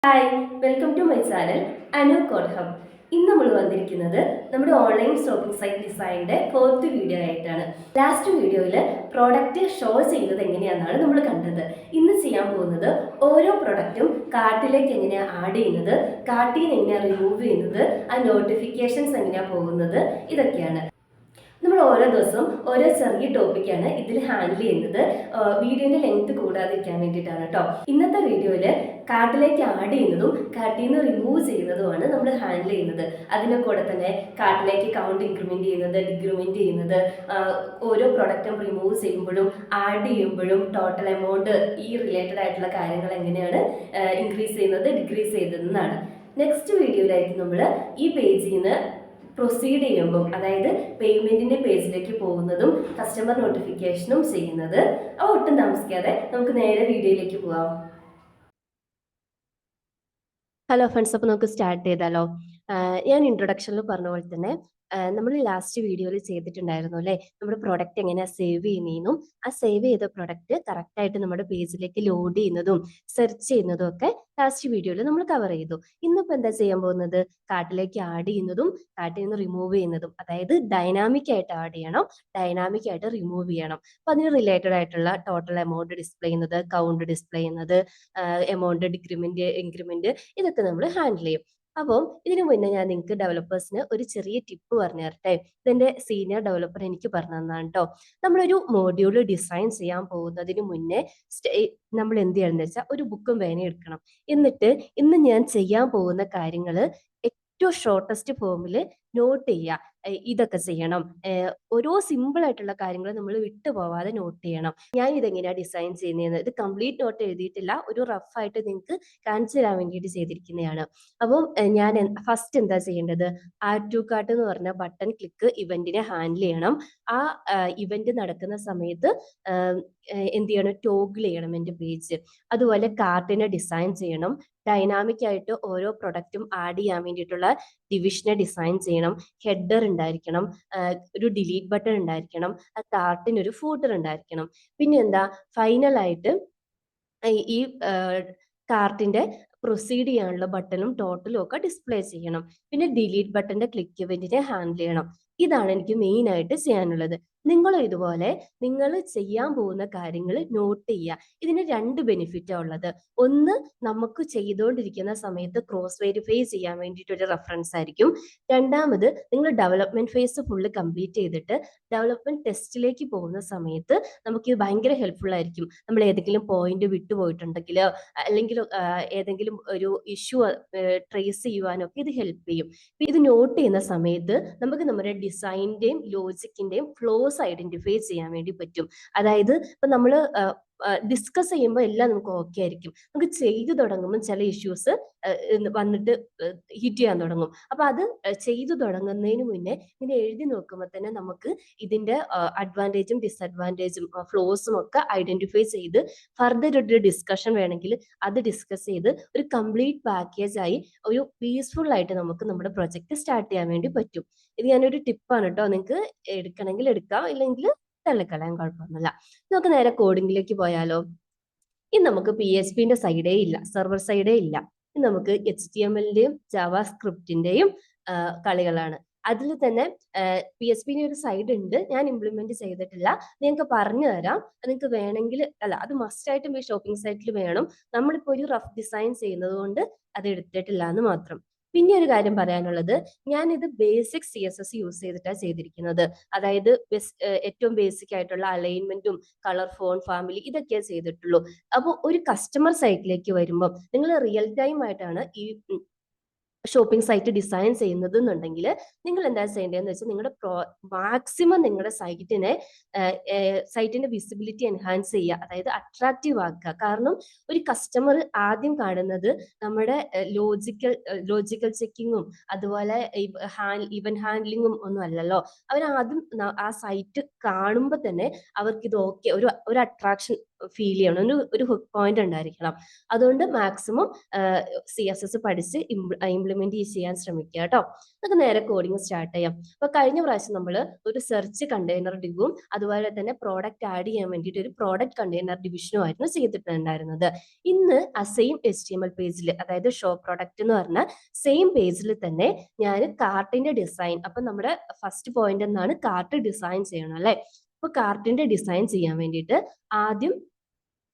Hi welcome to my channel Anu code hub. ഇന്ന് നമ്മൾ വന്നിരിക്കുന്നത് നമ്മുടെ ഓൺലൈൻ ഷോപ്പിംഗ് സൈറ്റ് ഡിസൈനിന്റെ ഫോർത്ത് വീഡിയോ ആയിട്ടാണ്. ലാസ്റ്റ് വീഡിയോയിൽ പ്രോഡക്റ്റ് ഷോ ചെയ്യുന്നത് എങ്ങനെയാണെന്നാണ് നമ്മൾ കണ്ടത്. ഇന്ന് ചെയ്യാൻ പോകുന്നത് ഓരോ പ്രൊഡക്റ്റും കാർട്ടിലേക്ക് എങ്ങനെയാണ് ആഡ് ചെയ്യുന്നത്, കാർട്ടിൽ നിന്ന് എങ്ങനെയാണ് റിമൂവ് ചെയ്യുന്നത്, ആ നോട്ടിഫിക്കേഷൻസ് എങ്ങനെയാണ് പോകുന്നത്, ഇതൊക്കെയാണ്. നമ്മൾ ഓരോ ദിവസവും ഓരോ ചെറിയ ടോപ്പിക്കാണ് ഇതിൽ ഹാൻഡിൽ ചെയ്യുന്നത്. വീഡിയോന്റെ ലെങ്ത് കൂടാതിരിക്കാൻ വേണ്ടിയിട്ടാണ് കേട്ടോ. ഇന്നത്തെ വീഡിയോയിൽ കാർട്ടിലേക്ക് ആഡ് ചെയ്യുന്നതും കാർട്ടിൽ നിന്ന് റിമൂവ് ചെയ്യുന്നതുമാണ് നമ്മൾ ഹാൻഡിൽ ചെയ്യുന്നത്. അതിൻ്റെ കൂടെ തന്നെ കാർട്ടിലേക്ക് കൗണ്ട് ഇൻക്രിമെന്റ് ചെയ്യുന്നത്, ഡിക്രിമെന്റ് ചെയ്യുന്നത്, ഓരോ പ്രൊഡക്റ്റും റിമൂവ് ചെയ്യുമ്പോഴും ആഡ് ചെയ്യുമ്പോഴും ടോട്ടൽ എമൗണ്ട്, ഈ റിലേറ്റഡ് ആയിട്ടുള്ള കാര്യങ്ങൾ എങ്ങനെയാണ് ഇൻക്രീസ് ചെയ്യുന്നത്, ഡിക്രീസ് ചെയ്തതെന്നാണ്. നെക്സ്റ്റ് വീഡിയോയിലായിരിക്കും നമ്മൾ ഈ പേജിൽ നിന്ന് പ്രൊസീഡ് ചെയ്യുമ്പോൾ, അതായത് പേയ്മെന്റിന്റെ പേജിലേക്ക് പോകുന്നതും കസ്റ്റമർ നോട്ടിഫിക്കേഷനും ചെയ്യുന്നത്. അപ്പോൾ ഒട്ടും താമസിക്കാതെ നമുക്ക് നേരെ വീഡിയോയിലേക്ക് പോവാം. ഹലോ ഫ്രണ്ട്സ്, അപ്പോൾ നമുക്ക് സ്റ്റാർട്ട് ചെയ്താലോ. ഞാൻ ഇൻട്രൊഡക്ഷനിൽ പറഞ്ഞ പോലെ തന്നെ നമ്മൾ ലാസ്റ്റ് വീഡിയോയിൽ ചെയ്തിട്ടുണ്ടായിരുന്നു അല്ലേ, നമ്മുടെ പ്രൊഡക്റ്റ് എങ്ങനെയാണ് സേവ് ചെയ്യുന്നതെന്നും ആ സേവ് ചെയ്ത പ്രൊഡക്റ്റ് കറക്റ്റായിട്ട് നമ്മുടെ പേജിലേക്ക് ലോഡ് ചെയ്യുന്നതും സെർച്ച് ചെയ്യുന്നതും ഒക്കെ ലാസ്റ്റ് വീഡിയോയിൽ നമ്മൾ കവർ ചെയ്തു. ഇന്നിപ്പോൾ എന്താ ചെയ്യാൻ പോകുന്നത്, കാർട്ടിലേക്ക് ആഡ് ചെയ്യുന്നതും കാർട്ടിൽ നിന്ന് റിമൂവ് ചെയ്യുന്നതും, അതായത് ഡൈനാമിക് ആയിട്ട് ആഡ് ചെയ്യണം, ഡൈനാമിക് ആയിട്ട് റിമൂവ് ചെയ്യണം. അപ്പോൾ അതിന് റിലേറ്റഡ് ആയിട്ടുള്ള ടോട്ടൽ എമൗണ്ട് ഡിസ്പ്ലേ ചെയ്യുന്നത്, കൗണ്ട് ഡിസ്പ്ലേ ചെയ്യുന്നത്, എമൗണ്ട് ഡിക്രിമെന്റ് ഇൻക്രിമെന്റ്, ഇതൊക്കെ നമ്മൾ ഹാൻഡിൽ ചെയ്യും. അപ്പം ഇതിനു മുന്നേ ഞാൻ നിങ്ങൾക്ക് ഡെവലപ്പേഴ്സിന് ഒരു ചെറിയ ടിപ്പ് പറഞ്ഞു തരട്ടെ. ഇതെന്റെ സീനിയർ ഡെവലപ്പർ എനിക്ക് പറഞ്ഞു തന്നാണ് കേട്ടോ. നമ്മളൊരു മോഡ്യൂൾ ഡിസൈൻ ചെയ്യാൻ പോകുന്നതിന് മുന്നേ നമ്മൾ എന്ത് ചെയ്യണമെന്ന് വെച്ചാൽ ഒരു ബുക്കും പേനയും എടുക്കണം. എന്നിട്ട് ഇന്ന് ഞാൻ ചെയ്യാൻ പോകുന്ന കാര്യങ്ങൾ ഏറ്റവും ഷോർട്ടസ്റ്റ് ഫോമിൽ നോട്ട് ചെയ്യുക. ഇതൊക്കെ ചെയ്യണം. ഓരോ സിമ്പിൾ ആയിട്ടുള്ള കാര്യങ്ങൾ നമ്മൾ വിട്ടുപോവാതെ നോട്ട് ചെയ്യണം. ഞാൻ ഇതെങ്ങനെയാണ് ഡിസൈൻ ചെയ്യുന്നതെന്ന് ഇത് കംപ്ലീറ്റ് നോട്ട് എഴുതിയിട്ടില്ല, ഒരു റഫ് ആയിട്ട് നിങ്ങൾക്ക് കാണിച്ചു തരാൻ വേണ്ടിയിട്ട് ചെയ്തിരിക്കുന്നതാണ്. അപ്പം ഞാൻ ഫസ്റ്റ് എന്താ ചെയ്യേണ്ടത്, ആഡ് ടു കാർട്ട് എന്ന് പറഞ്ഞ ബട്ടൺ ക്ലിക്ക് ഇവന്റിനെ ഹാൻഡിൽ ചെയ്യണം. ആ ഇവന്റ് നടക്കുന്ന സമയത്ത് എന്ത് ചെയ്യണം, ടോഗിൾ ചെയ്യണം എൻ്റെ പേജ്. അതുപോലെ കാർട്ടിനെ ഡിസൈൻ ചെയ്യണം. ഡൈനാമിക് ആയിട്ട് ഓരോ പ്രൊഡക്റ്റും ആഡ് ചെയ്യാൻ വേണ്ടിയിട്ടുള്ള ഡിവിഷനെ ഡിസൈൻ ചെയ്യണം. ഹെഡർ ഉണ്ടായിരിക്കണം, ഒരു ഡിലീറ്റ് ബട്ടൺ ഉണ്ടായിരിക്കണം, ആ കാർട്ടിന് ഒരു ഫൂട്ടർ ഉണ്ടായിരിക്കണം. പിന്നെ എന്താ, ഫൈനലായിട്ട് ഈ കാർട്ടിന്റെ പ്രൊസീഡ് ചെയ്യാനുള്ള ബട്ടണും ടോട്ടലും ഒക്കെ ഡിസ്പ്ലേ ചെയ്യണം. പിന്നെ ഡിലീറ്റ് ബട്ടന്റെ ക്ലിക്ക് ഇവന്റിനെ ഹാൻഡിൽ ചെയ്യണം. ഇതാണ് എനിക്ക് മെയിൻ ആയിട്ട് ചെയ്യാനുള്ളത്. നിങ്ങളും ഇതുപോലെ നിങ്ങൾ ചെയ്യാൻ പോകുന്ന കാര്യങ്ങൾ നോട്ട് ചെയ്യുക. ഇതിന് രണ്ട് ബെനിഫിറ്റാണ് ഉള്ളത്. ഒന്ന്, നമുക്ക് ചെയ്തുകൊണ്ടിരിക്കുന്ന സമയത്ത് ക്രോസ് വെരിഫൈ ചെയ്യാൻ വേണ്ടിയിട്ടൊരു റെഫറൻസ് ആയിരിക്കും. രണ്ടാമത്, നിങ്ങൾ ഡെവലപ്മെന്റ് ഫേസ് ഫുള്ള് കംപ്ലീറ്റ് ചെയ്തിട്ട് ഡെവലപ്മെന്റ് ടെസ്റ്റിലേക്ക് പോകുന്ന സമയത്ത് നമുക്ക് ഇത് ഭയങ്കര ഹെൽപ്ഫുൾ ആയിരിക്കും. നമ്മൾ ഏതെങ്കിലും പോയിന്റ് വിട്ടുപോയിട്ടുണ്ടെങ്കിൽ, അല്ലെങ്കിൽ ഏതെങ്കിലും ഒരു ഇഷ്യൂ ട്രേസ് ചെയ്യുവാനൊക്കെ ഇത് ഹെൽപ്പ് ചെയ്യും. ഇത് നോട്ട് ചെയ്യുന്ന സമയത്ത് നമുക്ക് നമ്മുടെ ഡിസൈനിന്റെയും ലോജിക്കിന്റെയും ഫ്ലോസ് ഐഡന്റിഫൈ ചെയ്യാൻ വേണ്ടി പറ്റും. അതായത് ഇപ്പൊ നമ്മൾ ഡിസ്കസ് ചെയ്യുമ്പോൾ എല്ലാം നമുക്ക് ഓക്കെ ആയിരിക്കും, നമുക്ക് ചെയ്തു തുടങ്ങുമ്പോൾ ചില ഇഷ്യൂസ് വന്നിട്ട് ഹിറ്റ് ചെയ്യാൻ തുടങ്ങും. അപ്പൊ അത് ചെയ്തു തുടങ്ങുന്നതിന് മുന്നേ ഇങ്ങനെ എഴുതി നോക്കുമ്പോൾ തന്നെ നമുക്ക് ഇതിന്റെ അഡ്വാൻറ്റേജും ഡിസഡ്വാൻറ്റേജും ഫ്ലോസും ഒക്കെ ഐഡന്റിഫൈ ചെയ്ത് ഫർദർ ഒരു ഡിസ്കഷൻ വേണമെങ്കിൽ അത് ഡിസ്കസ് ചെയ്ത് ഒരു കംപ്ലീറ്റ് പാക്കേജ് ആയി ഒരു പീസ്ഫുൾ ആയിട്ട് നമുക്ക് നമ്മുടെ പ്രൊജക്ട് സ്റ്റാർട്ട് ചെയ്യാൻ വേണ്ടി പറ്റും. ഇത് ഞാനൊരു ടിപ്പാണ് കേട്ടോ, നിങ്ങൾക്ക് എടുക്കണമെങ്കിൽ എടുക്കാം, ഇല്ലെങ്കിൽ തള്ളിക്കളയാൻ കുഴപ്പമൊന്നുമില്ല. നമുക്ക് നേരെ കോഡിങ്ങിലേക്ക് പോയാലോ. ഇനി നമുക്ക് PHP സൈഡേ ഇല്ല, സെർവർ സൈഡേ ഇല്ല. ഇനി നമുക്ക് HTML ജാവാ സ്ക്രിപ്റ്റിന്റെയും കളികളാണ്. അതിൽ തന്നെ PHP ഒരു സൈഡ് ഉണ്ട്, ഞാൻ ഇംപ്ലിമെന്റ് ചെയ്തിട്ടില്ല, നിങ്ങൾക്ക് പറഞ്ഞു തരാം. നിങ്ങൾക്ക് വേണമെങ്കിൽ, അല്ല അത് മസ്റ്റ് ആയിട്ടും ഈ ഷോപ്പിംഗ് സൈറ്റിൽ വേണം. നമ്മളിപ്പോൾ ഒരു റഫ് ഡിസൈൻ ചെയ്യുന്നത് കൊണ്ട് അത് എടുത്തിട്ടില്ല എന്ന് മാത്രം. പിന്നെ ഒരു കാര്യം പറയാനുള്ളത്, ഞാൻ ഇത് ബേസിക് CSS യൂസ് ചെയ്തിട്ടാണ് ചെയ്തിരിക്കുന്നത്. അതായത് ഏറ്റവും ബേസിക് ആയിട്ടുള്ള അലൈൻമെന്റും കളർ ഫോൺ ഫാമിലി ഇതൊക്കെയേ ചെയ്തിട്ടുള്ളൂ. അപ്പോൾ ഒരു കസ്റ്റമർ സൈറ്റിലേക്ക് വരുമ്പോൾ നിങ്ങൾ റിയൽ ടൈം ആയിട്ടാണ് ഈ ഷോപ്പിംഗ് സൈറ്റ് ഡിസൈൻ ചെയ്യുന്നത് എന്നുണ്ടെങ്കിൽ നിങ്ങൾ എന്താ ചെയ്യേണ്ടതെന്ന് വെച്ചാൽ നിങ്ങളുടെ മാക്സിമം നിങ്ങളുടെ സൈറ്റിന്റെ വിസിബിലിറ്റി എൻഹാൻസ് ചെയ്യുക, അതായത് അട്രാക്റ്റീവ് ആക്കുക. കാരണം ഒരു കസ്റ്റമർ ആദ്യം കാണുന്നത് നമ്മുടെ ലോജിക്കൽ ചെക്കിങ്ങും അതുപോലെ ഇവന്റ് ഹാൻഡ്ലിങ്ങും ഒന്നും അല്ലല്ലോ. അവരാദ്യം ആ സൈറ്റ് കാണുമ്പോൾ തന്നെ അവർക്ക് ഇത് ഓക്കെ, ഒരു അട്രാക്ഷൻ ഫീൽ ചെയ്യണം, ഒരു ഹുക്ക് പോയിന്റ് ഉണ്ടായിരിക്കണം. അതുകൊണ്ട് മാക്സിമം CSS പഠിച്ച് ഇംപ്ലിമെന്റ് ചെയ്യാൻ ശ്രമിക്കുക കേട്ടോ. നമുക്ക് നേരെ കോഡിങ് സ്റ്റാർട്ട് ചെയ്യാം. അപ്പൊ കഴിഞ്ഞ പ്രാവശ്യം നമ്മൾ ഒരു സെർച്ച് കണ്ടെയ്നർ ഡിവും അതുപോലെ തന്നെ പ്രോഡക്റ്റ് ആഡ് ചെയ്യാൻ വേണ്ടിയിട്ട് ഒരു പ്രോഡക്റ്റ് കണ്ടെയ്നർ ഡിവിഷനും ആയിരുന്നു ചെയ്തിട്ടുണ്ടായിരുന്നത്. ഇന്ന് ആ സെയിം HTML പേജിൽ, അതായത് ഷോ പ്രോഡക്റ്റ് എന്ന് പറഞ്ഞ സെയിം പേജിൽ തന്നെ ഞാൻ കാർട്ടിന്റെ ഡിസൈൻ, അപ്പൊ നമ്മുടെ ഫസ്റ്റ് പോയിന്റ് എന്നാണ് കാർട്ട് ഡിസൈൻ ചെയ്യണം അല്ലെ. അപ്പൊ കാർട്ടിന്റെ ഡിസൈൻ ചെയ്യാൻ വേണ്ടിയിട്ട് ആദ്യം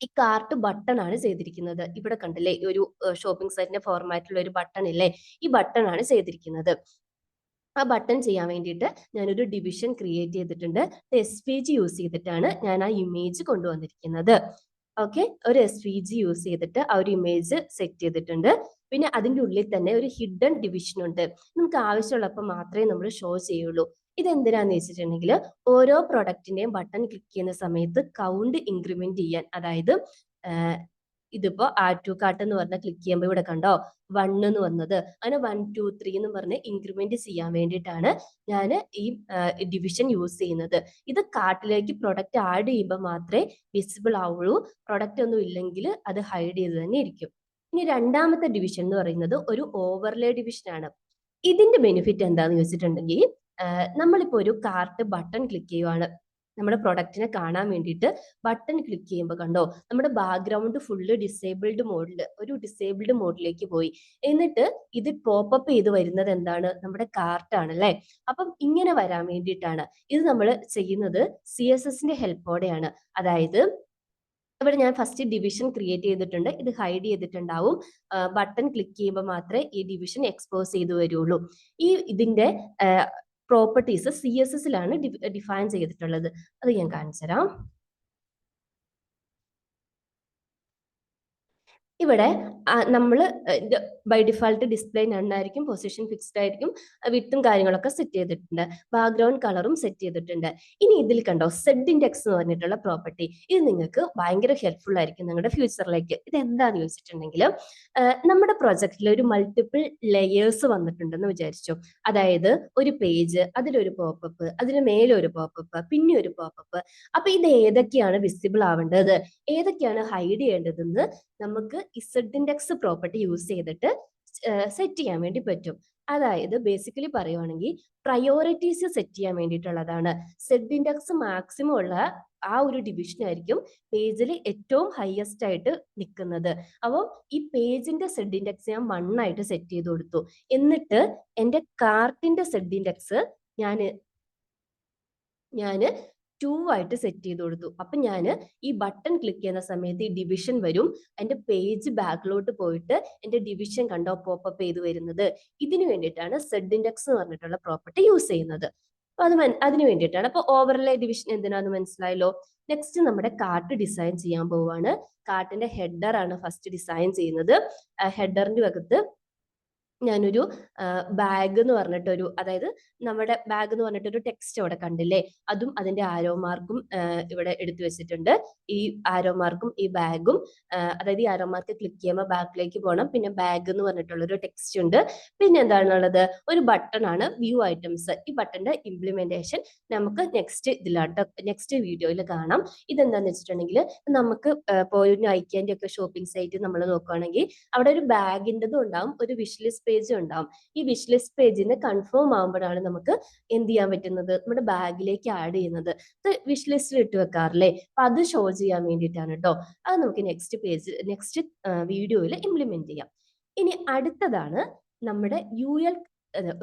ഈ കാർട്ട് ബട്ടൺ ആണ് ചെയ്തിരിക്കുന്നത്. ഇവിടെ കണ്ടില്ലേ, ഒരു ഷോപ്പിംഗ് സൈറ്റിന്റെ ഫോർമാറ്റിലുള്ള ഒരു ബട്ടൺ ഇല്ലേ, ഈ ബട്ടൺ ആണ് ചെയ്തിരിക്കുന്നത്. ആ ബട്ടൺ ചെയ്യാൻ വേണ്ടിയിട്ട് ഞാനൊരു ഡിവിഷൻ ക്രിയേറ്റ് ചെയ്തിട്ടുണ്ട്. SVG യൂസ് ചെയ്തിട്ടാണ് ഞാൻ ആ ഇമേജ് കൊണ്ടുവന്നിരിക്കുന്നത്. ഓക്കെ, ഒരു SVG യൂസ് ചെയ്തിട്ട് ആ ഒരു ഇമേജ് സെറ്റ് ചെയ്തിട്ടുണ്ട്. പിന്നെ അതിൻ്റെ ഉള്ളിൽ തന്നെ ഒരു ഹിഡൻ ഡിവിഷൻ ഉണ്ട്. നമുക്ക് ആവശ്യമുള്ളപ്പോൾ മാത്രമേ നമ്മൾ ഷോ ചെയ്യുള്ളൂ. ഇതെന്തിനാന്ന് വെച്ചിട്ടുണ്ടെങ്കിൽ ഓരോ പ്രൊഡക്റ്റിന്റെയും ബട്ടൺ ക്ലിക്ക് ചെയ്യുന്ന സമയത്ത് കൗണ്ട് ഇൻക്രിമെന്റ് ചെയ്യാൻ, അതായത് ഇതിപ്പോ ആഡ് ടു കാർട്ട് എന്ന് പറഞ്ഞാൽ ക്ലിക്ക് ചെയ്യുമ്പോൾ ഇവിടെ കണ്ടോ 1 എന്ന് വന്നത്, അങ്ങനെ 1 2 3 എന്ന് പറഞ്ഞ് ഇൻക്രിമെന്റ് ചെയ്യാൻ വേണ്ടിയിട്ടാണ് ഞാൻ ഈ ഡിവിഷൻ യൂസ് ചെയ്യുന്നത്. ഇത് കാർട്ടിലേക്ക് പ്രൊഡക്റ്റ് ആഡ് ചെയ്യുമ്പോൾ മാത്രമേ വിസിബിൾ ആവുള്ളൂ. പ്രൊഡക്റ്റ് ഒന്നും ഇല്ലെങ്കിൽ അത് ഹൈഡ് ചെയ്ത് തന്നെ ഇരിക്കും. ഇനി രണ്ടാമത്തെ ഡിവിഷൻ എന്ന് പറയുന്നത് ഒരു ഓവർലേ ഡിവിഷൻ ആണ്. ഇതിന്റെ ബെനിഫിറ്റ് എന്താന്ന് ചോദിച്ചിട്ടുണ്ടെങ്കിൽ, നമ്മളിപ്പോ ഒരു കാർട്ട് ബട്ടൺ ക്ലിക്ക് ചെയ്യുവാണ്, നമ്മുടെ പ്രൊഡക്റ്റിനെ കാണാൻ വേണ്ടിയിട്ട് ബട്ടൺ ക്ലിക്ക് ചെയ്യുമ്പോൾ കണ്ടോ നമ്മുടെ ബാക്ക്ഗ്രൗണ്ട് ഫുള്ള് ഡിസേബിൾഡ് മോഡിലേക്ക് പോയി. എന്നിട്ട് ഇത് പോപ്പപ്പ് ചെയ്ത് വരുന്നത് എന്താണ്, നമ്മുടെ കാർട്ടാണ് അല്ലെ. അപ്പം ഇങ്ങനെ വരാൻ വേണ്ടിയിട്ടാണ് ഇത് നമ്മൾ ചെയ്യുന്നത് CSSന്റെ ഹെൽപ്പോടെയാണ്. അതായത് ഇവിടെ ഞാൻ ഫസ്റ്റ് ഡിവിഷൻ ക്രിയേറ്റ് ചെയ്തിട്ടുണ്ട്, ഇത് ഹൈഡ് ചെയ്തിട്ടുണ്ടാവും. ബട്ടൺ ക്ലിക്ക് ചെയ്യുമ്പോൾ മാത്രമേ ഈ ഡിവിഷൻ എക്സ്പോസ് ചെയ്ത് വരുള്ളൂ. ഇതിന്റെ പ്രോപ്പർട്ടീസ് CSSലാണ് ഡിഫൈൻ ചെയ്തിട്ടുള്ളത്. അത് ഞാൻ കാണിച്ചു തരാം. ഇവിടെ നമ്മൾ ബൈ ഡിഫാൾട്ട് ഡിസ്പ്ലേ നന്നായിരിക്കും, പൊസിഷൻ ഫിക്സ്ഡ് ആയിരിക്കും, വിട്ടും കാര്യങ്ങളൊക്കെ സെറ്റ് ചെയ്തിട്ടുണ്ട്, ബാക്ക്ഗ്രൗണ്ട് കളറും സെറ്റ് ചെയ്തിട്ടുണ്ട്. ഇനി ഇതിൽ കണ്ടോ സെഡ് ഇൻഡെക്സ് എന്ന് പറഞ്ഞിട്ടുള്ള പ്രോപ്പർട്ടി, ഇത് നിങ്ങൾക്ക് ഭയങ്കര ഹെൽപ്ഫുൾ ആയിരിക്കും നിങ്ങളുടെ ഫ്യൂച്ചറിലേക്ക്. ഇത് എന്താണെന്ന് ചോദിച്ചിട്ടുണ്ടെങ്കിൽ, നമ്മുടെ പ്രൊജക്റ്റിൽ ഒരു മൾട്ടിപ്പിൾ ലെയേഴ്സ് വന്നിട്ടുണ്ടെന്ന് വിചാരിച്ചു. അതായത് ഒരു പേജ്, അതിലൊരു പോപ്പപ്പ്, അതിന് മേലെ ഒരു പോപ്പപ്പ്, പിന്നെ ഒരു പോപ്പപ്പ്. അപ്പൊ ഇത് ഏതൊക്കെയാണ് വിസിബിൾ ആവേണ്ടത്, ഏതൊക്കെയാണ് ഹൈഡ് ചെയ്യേണ്ടതെന്ന് നമുക്ക് Z ഇൻഡെക്സ് പ്രോപ്പർട്ടി യൂസ് ചെയ്തിട്ട് സെറ്റ് ചെയ്യാൻ വേണ്ടി പറ്റും. അതായത് ബേസിക്കലി പറയുവാണെങ്കിൽ പ്രയോറിറ്റീസ് സെറ്റ് ചെയ്യാൻ വേണ്ടിയിട്ടുള്ളതാണ്. Z ഇൻഡെക്സ് മാക്സിമം ഉള്ള ആ ഒരു ഡിവിഷൻ ആയിരിക്കും പേജിൽ ഏറ്റവും ഹയസ്റ്റ് ആയിട്ട് നിൽക്കുന്നത്. അപ്പോൾ ഈ പേജിന്റെ Z ഇൻഡെക്സ് ഞാൻ 1 ആയിട്ട് സെറ്റ് ചെയ്ത് കൊടുത്തു. എന്നിട്ട് എൻ്റെ കാർട്ടിന്റെ Z ഇൻഡെക്സ് ഞാൻ 2 ആയിട്ട് സെറ്റ് ചെയ്ത് കൊടുത്തു. അപ്പൊ ഞാൻ ഈ ബട്ടൺ ക്ലിക്ക് ചെയ്യുന്ന സമയത്ത് ഈ ഡിവിഷൻ വരും. എൻ്റെ പേജ് ബാക്കിലോട്ട് പോയിട്ട് എൻ്റെ ഡിവിഷൻ കണ്ടോ പോപ്പപ്പ് ചെയ്ത് വരുന്നത്. ഇതിന് വേണ്ടിയിട്ടാണ് Z ഇൻഡെക്സ് എന്ന് പറഞ്ഞിട്ടുള്ള പ്രോപ്പർട്ടി യൂസ് ചെയ്യുന്നത്. അപ്പൊ അതിന് വേണ്ടിയിട്ടാണ്. അപ്പൊ ഓവർലേ ഡിവിഷൻ എന്തിനാന്ന് മനസ്സിലായല്ലോ. നെക്സ്റ്റ് നമ്മുടെ കാർട്ട് ഡിസൈൻ ചെയ്യാൻ പോവാണ്. കാർട്ടിന്റെ ഹെഡർ ആണ് ഫസ്റ്റ് ഡിസൈൻ ചെയ്യുന്നത്. ഹെഡറിന്റെ അകത്ത് ഞാനൊരു ബാഗ് എന്ന് പറഞ്ഞിട്ടൊരു, അതായത് നമ്മുടെ ബാഗ് എന്ന് പറഞ്ഞിട്ടൊരു ടെക്സ്റ്റ് അവിടെ കണ്ടില്ലേ, അതും അതിന്റെ ആരോ മാർക്കും ഇവിടെ എടുത്തു വെച്ചിട്ടുണ്ട്. ഈ ആരോ മാർക്കും ഈ ബാഗും, അതായത് ഈ ആരോ മാർക്ക് ക്ലിക്ക് ചെയ്യുമ്പോൾ ബാക്കിലേക്ക് പോകണം. പിന്നെ ബാഗ് എന്ന് പറഞ്ഞിട്ടുള്ള ഒരു ടെക്സ്റ്റ് ഉണ്ട്. പിന്നെ എന്താണുള്ളത്, ഒരു ബട്ടൺ ആണ്, വ്യൂ ഐറ്റംസ്. ഈ ബട്ടന്റെ ഇംപ്ലിമെന്റേഷൻ നമുക്ക് നെക്സ്റ്റ് വീഡിയോയിൽ കാണാം. ഇതെന്താന്ന് വെച്ചിട്ടുണ്ടെങ്കിൽ, നമുക്ക് പോയി ഐക്യാന്റെ ഒക്കെ ഷോപ്പിംഗ് സൈറ്റ് നമ്മൾ നോക്കുകയാണെങ്കിൽ അവിടെ ഒരു ബാഗിൻ്റെതും ഉണ്ടാവും, ഒരു വിഷ് ലിസ്റ്റ് പേജ് ഉണ്ടാവും. ഈ വിഷ് ലിസ്റ്റ് പേജിന് കൺഫേം ആകുമ്പോഴാണ് നമുക്ക് എന്ത് ചെയ്യാൻ പറ്റുന്നത്, നമ്മുടെ ബാഗിലേക്ക് ആഡ് ചെയ്യുന്നത്. വിഷ് ലിസ്റ്റിൽ ഇട്ട് വെക്കാറില്ലേ, അപ്പൊ അത് ഷോ ചെയ്യാൻ വേണ്ടിയിട്ടാണ് കേട്ടോ. അത് നമുക്ക് നെക്സ്റ്റ് വീഡിയോയിൽ ഇംപ്ലിമെന്റ് ചെയ്യാം. ഇനി അടുത്തതാണ് നമ്മുടെ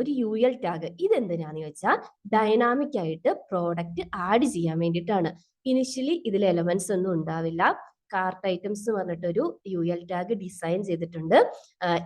ഒരു UL ടാഗ്. ഇതെന്തിനാന്ന് ചോദിച്ചാൽ ഡൈനാമിക് ആയിട്ട് പ്രോഡക്റ്റ് ആഡ് ചെയ്യാൻ വേണ്ടിയിട്ടാണ്. ഇനിഷ്യലി ഇതിൽ എലമെന്റ്സ് ഒന്നും ഉണ്ടാവില്ല. കാർട്ട് ഐറ്റംസ് എന്ന് പറഞ്ഞിട്ടൊരു UL ടാഗ് ഡിസൈൻ ചെയ്തിട്ടുണ്ട്.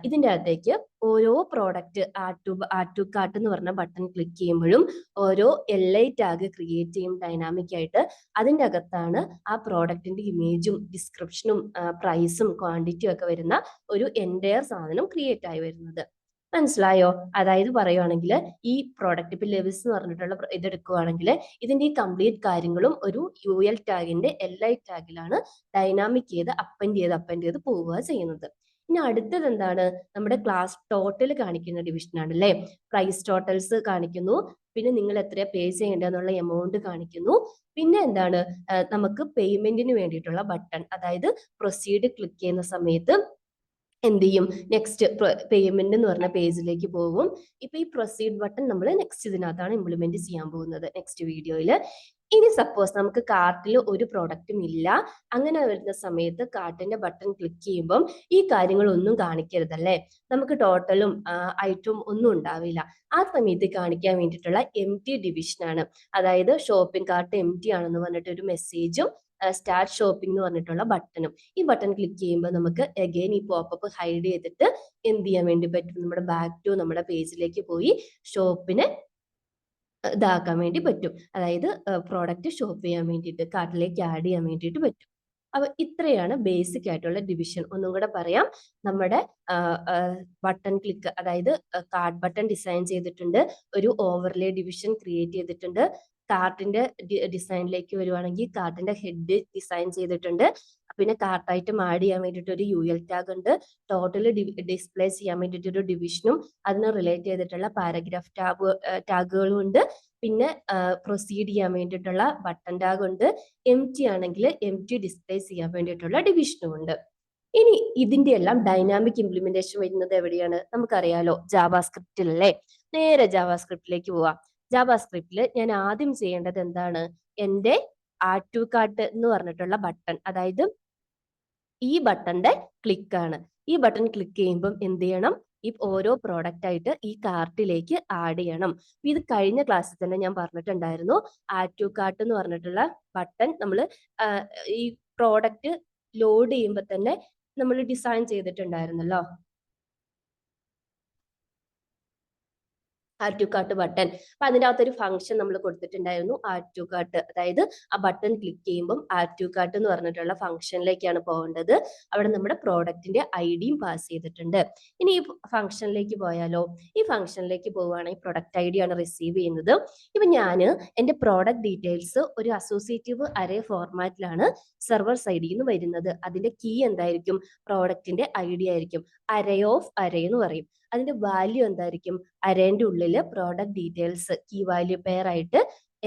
ഇതിൻ്റെ അകത്തേക്ക് ഓരോ പ്രോഡക്റ്റ് ആഡ് ടു കാർട്ട് എന്ന് പറഞ്ഞ ബട്ടൺ ക്ലിക്ക് ചെയ്യുമ്പോഴും ഓരോ LI ടാഗ് ക്രിയേറ്റ് ചെയ്യും ഡൈനാമിക് ആയിട്ട്. അതിൻ്റെ അകത്താണ് ആ പ്രോഡക്റ്റിന്റെ ഇമേജും ഡിസ്ക്രിപ്ഷനും പ്രൈസും ക്വാണ്ടിറ്റിയും ഒക്കെ വരുന്ന ഒരു എൻറ്റയർ സാധനം ക്രിയേറ്റ് ആയി വരുന്നത്. മനസ്സിലായോ? അതായത് പറയുവാണെങ്കിൽ ഈ പ്രോഡക്റ്റ് ഇപ്പൊ ലെവിസ് എന്ന് പറഞ്ഞിട്ടുള്ള ഇതെടുക്കുകയാണെങ്കിൽ ഇതിന്റെ ഈ കംപ്ലീറ്റ് കാര്യങ്ങളും ഒരു UL ടാഗിന്റെ LI ടാഗിലാണ് ഡൈനാമിക് ചെയ്ത് അപ്പൻഡ് ചെയ്ത് പോവുക ചെയ്യുന്നത്. ഇനി അടുത്തത് എന്താണ്? നമ്മുടെ ക്ലാസ് ടോട്ടൽ കാണിക്കുന്ന ഡിവിഷനാണ് അല്ലേ? പ്രൈസ് ടോട്ടൽസ് കാണിക്കുന്നു. പിന്നെ നിങ്ങൾ എത്ര പേ ചെയ്യേണ്ടതെന്നുള്ള എമൗണ്ട് കാണിക്കുന്നു. പിന്നെ എന്താണ്? നമുക്ക് പേയ്മെന്റിന് വേണ്ടിയിട്ടുള്ള ബട്ടൺ, അതായത് പ്രൊസീഡ് ക്ലിക്ക് ചെയ്യുന്ന സമയത്ത് എന്ത് ചെയ്യും? നെക്സ്റ്റ് പേയ്മെന്റ് എന്ന് പറഞ്ഞ പേജിലേക്ക് പോകും. ഇപ്പൊ ഈ പ്രൊസീഡ് ബട്ടൺ നമ്മൾ നെക്സ്റ്റ് ഇതിനകത്താണ് ഇംപ്ലിമെന്റ് ചെയ്യാൻ പോകുന്നത് നെക്സ്റ്റ് വീഡിയോയിൽ. ഇനി സപ്പോസ് നമുക്ക് കാർട്ടിൽ ഒരു പ്രോഡക്റ്റും ഇല്ല, അങ്ങനെ വരുന്ന സമയത്ത് കാർട്ടിന്റെ ബട്ടൺ ക്ലിക്ക് ചെയ്യുമ്പം ഈ കാര്യങ്ങളൊന്നും കാണിക്കരുതല്ലേ? നമുക്ക് ടോട്ടലും ഐറ്റവും ഒന്നും ഉണ്ടാവില്ല. ആ സമയത്ത് കാണിക്കാൻ വേണ്ടിയിട്ടുള്ള എം ടി ഡിവിഷനാണ്. അതായത് ഷോപ്പിംഗ് കാർട്ട് എം ടി ആണെന്ന് പറഞ്ഞിട്ട് ഒരു മെസ്സേജും സ്റ്റാർട്ട് ഷോപ്പിംഗ് എന്ന് പറഞ്ഞിട്ടുള്ള ബട്ടണും. ഈ ബട്ടൺ ക്ലിക്ക് ചെയ്യുമ്പോൾ നമുക്ക് അഗൈൻ ഈ പോപ്പപ്പ് ഹൈഡ് ചെയ്തിട്ട് എന്ത് ചെയ്യാൻ വേണ്ടി പറ്റും? നമ്മുടെ ബാക്ക് ടു നമ്മുടെ പേജിലേക്ക് പോയി ഷോപ്പിനെ ഇതാക്കാൻ വേണ്ടി പറ്റും. അതായത് പ്രോഡക്റ്റ് ഷോപ്പ് ചെയ്യാൻ വേണ്ടിയിട്ട്, കാർട്ടിലേക്ക് ആഡ് ചെയ്യാൻ വേണ്ടിയിട്ട് പറ്റും. അപ്പൊ ഇത്രയാണ് ബേസിക് ആയിട്ടുള്ള ഡിവിഷൻ. ഒന്നും കൂടെ പറയാം. നമ്മുടെ ബട്ടൺ ക്ലിക്ക്, അതായത് കാർഡ് ബട്ടൺ ഡിസൈൻ ചെയ്തിട്ടുണ്ട്, ഒരു ഓവർലേ ഡിവിഷൻ ക്രിയേറ്റ് ചെയ്തിട്ടുണ്ട്. കാർട്ടിന്റെ ഡിസൈനിലേക്ക് വരുവാണെങ്കിൽ കാർട്ടിന്റെ ഹെഡ് ഡിസൈൻ ചെയ്തിട്ടുണ്ട്. പിന്നെ കാർട്ട് ഐറ്റം ആഡ് ചെയ്യാൻ വേണ്ടിയിട്ട് ഒരു UL ടാഗ് ഉണ്ട്. ടോട്ടൽ ഡിസ്പ്ലേ ചെയ്യാൻ വേണ്ടിയിട്ട് ഒരു ഡിവിഷനും അതിന് റിലേറ്റ് ചെയ്തിട്ടുള്ള പാരഗ്രാഫ് ടാഗുകളും ഉണ്ട്. പിന്നെ പ്രൊസീഡ് ചെയ്യാൻ വേണ്ടിയിട്ടുള്ള ബട്ടൺ ടാഗ് ഉണ്ട്. എം ടി ആണെങ്കിൽ എം ടി ഡിസ്പ്ലേ ചെയ്യാൻ വേണ്ടിയിട്ടുള്ള ഡിവിഷനും ഉണ്ട്. ഇനി ഇതിന്റെ എല്ലാം ഡൈനാമിക് ഇംപ്ലിമെന്റേഷൻ വരുന്നത് എവിടെയാണ്? നമുക്കറിയാലോ, ജാവാസ്ക്രിപ്റ്റിൽ അല്ലേ? നേരെ ജാവാസ്ക്രിപ്റ്റിലേക്ക് പോവാം. ജാവാസ്ക്രിപ്റ്റിൽ ഞാൻ ആദ്യം ചെയ്യേണ്ടത് എന്താണ്? എന്റെ ആഡ് ടു കാർട്ട് എന്ന് പറഞ്ഞിട്ടുള്ള ബട്ടൺ, അതായത് ഈ ബട്ടന്റെ ക്ലിക്കാണ്. ഈ ബട്ടൺ ക്ലിക്ക് ചെയ്യുമ്പം എന്ത് ചെയ്യണം? ഈ ഓരോ പ്രോഡക്റ്റ് ആയിട്ട് ഈ കാർട്ടിലേക്ക് ആഡ് ചെയ്യണം. ഇത് കഴിഞ്ഞ ക്ലാസ്സിൽ തന്നെ ഞാൻ പറഞ്ഞിട്ടുണ്ടായിരുന്നു. ആഡ് ടു കാർട്ട് എന്ന് പറഞ്ഞിട്ടുള്ള ബട്ടൺ നമ്മൾ ഈ പ്രോഡക്റ്റ് ലോഡ് ചെയ്യുമ്പോൾ തന്നെ നമ്മൾ ഡിസൈൻ ചെയ്തിട്ടുണ്ടായിരുന്നല്ലോ. Add to cart button. അപ്പൊ അതിൻ്റെ അകത്തൊരു ഫംഗ്ഷൻ നമ്മൾ കൊടുത്തിട്ടുണ്ടായിരുന്നു, ആഡ് ടു കാർട്ട്. അതായത് ആ ബട്ടൺ ക്ലിക്ക് ചെയ്യുമ്പോൾ ആഡ് ടു കാർട്ട് എന്ന് പറഞ്ഞിട്ടുള്ള ഫംഗ്ഷനിലേക്കാണ് പോകേണ്ടത്. അവിടെ നമ്മുടെ പ്രോഡക്റ്റിന്റെ ഐഡിയും പാസ് ചെയ്തിട്ടുണ്ട്. ഇനി ഈ ഫംഗ്ഷനിലേക്ക് പോയാലോ? ഈ ഫംഗ്ഷനിലേക്ക് പോവുകയാണെങ്കിൽ പ്രൊഡക്റ്റ് ഐ ഡി ആണ് റിസീവ് ചെയ്യുന്നത്. ഇപ്പൊ ഞാൻ എന്റെ പ്രോഡക്റ്റ് ഡീറ്റെയിൽസ് ഒരു അസോസിയേറ്റീവ് അറേ ഫോർമാറ്റിലാണ് സെർവർ സൈഡിൽ നിന്ന് വരുന്നത്. അതിന്റെ കീ എന്തായിരിക്കും? പ്രോഡക്റ്റിന്റെ ഐ ഡി ആയിരിക്കും. അറേ ഓഫ് അറേ എന്ന് പറയും. അതിന്റെ വാല്യൂ എന്തായിരിക്കും? അറേന്റെ ഉള്ളില് product details key value pair ആയിട്ട്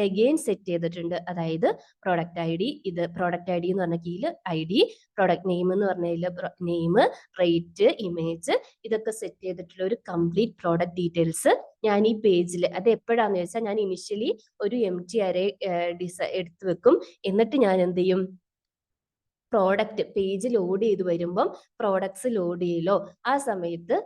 എഗെയിൻ സെറ്റ് ചെയ്തിട്ടുണ്ട്. അതായത് പ്രോഡക്റ്റ് ഐ ഡി, ഇത് പ്രോഡക്റ്റ് ഐ ഡി എന്ന് പറഞ്ഞ കീയിൽ ഐ ഡി, പ്രോഡക്റ്റ് നെയിം എന്ന് പറഞ്ഞതിൽ നെയിം, റേറ്റ്, ഇമേജ്, ഇതൊക്കെ സെറ്റ് ചെയ്തിട്ടുള്ള ഒരു കംപ്ലീറ്റ് പ്രോഡക്റ്റ് ഡീറ്റെയിൽസ് ഞാൻ ഈ പേജിൽ, അത് എപ്പോഴാന്ന് വെച്ചാൽ ഞാൻ ഇനിഷ്യലി ഒരു എം ടി അറേ എടുത്തു വെക്കും. എന്നിട്ട് ഞാൻ എന്ത് ചെയ്യും? പ്രോഡക്റ്റ് പേജ് ലോഡ് ചെയ്ത് വരുമ്പം പ്രോഡക്ട്സ് ലോഡ് ചെയ്യലോ ആ സമയത്ത്